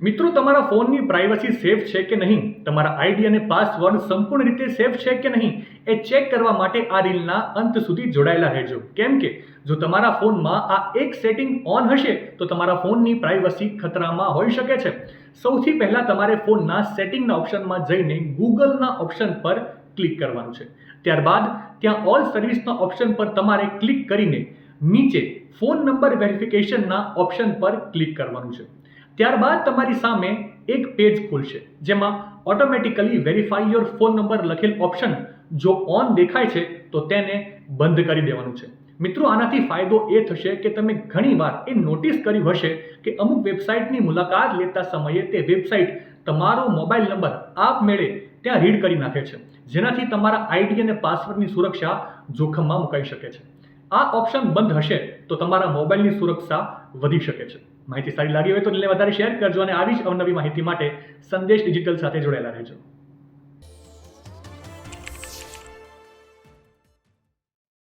મિત્રો, તમારા ફોનની પ્રાઇવસી સેફ છે કે નહીં, તમારા આઈડી અને પાસવર્ડ સંપૂર્ણ રીતે સેફ છે કે નહીં, એ ચેક કરવા માટે આ રીલના અંત સુધી જોડાયેલા રહેજો. કેમ કે જો તમારા ફોનમાં આ એક સેટિંગ ઓન હશે તો તમારા ફોનની પ્રાઇવસી ખતરામાં હોઈ શકે છે. સૌથી પહેલા તમારે ફોનના સેટિંગના ઓપ્શનમાં જઈને ગૂગલના ઓપ્શન પર ક્લિક કરવાનું છે. ત્યારબાદ ત્યાં ઓલ સર્વિસના ઓપ્શન પર તમારે ક્લિક કરીને નીચે ફોન નંબર વેરિફિકેશનના ઓપ્શન પર ક્લિક કરવાનું છે. ત્યારબાદ તમારી સામે એક પેજ ખુલશે જેમાં automatically verify your phone number લખેલ ઓપ્શન જો ઓન દેખાય છે તો તેને બંધ કરી દેવાનું છે. મિત્રો, આનાથી ફાયદો એ થશે કે તમે ઘણીવાર એ નોટિસ કર્યું હશે કે અમુક વેબસાઇટની મુલાકાત લેતા સમયે તે વેબસાઇટ તમારો મોબાઈલ નંબર આપમેળે ત્યાં રીડ કરી નાખે છે, જેનાથી તમારા આઈડી અને પાસવર્ડની સુરક્ષા જોખમમાં મુકાઈ શકે છે. આ ઓપ્શન બંધ હશે તો તમારા મોબાઈલની સુરક્ષા વધી શકે છે. માહિતી સારી લાગી હોય તો વધારે શેર કરજો અને આવી જ અવનવી માહિતી માટે સંદેશ ડિજિટલ સાથે જોડાયેલા રહેજો.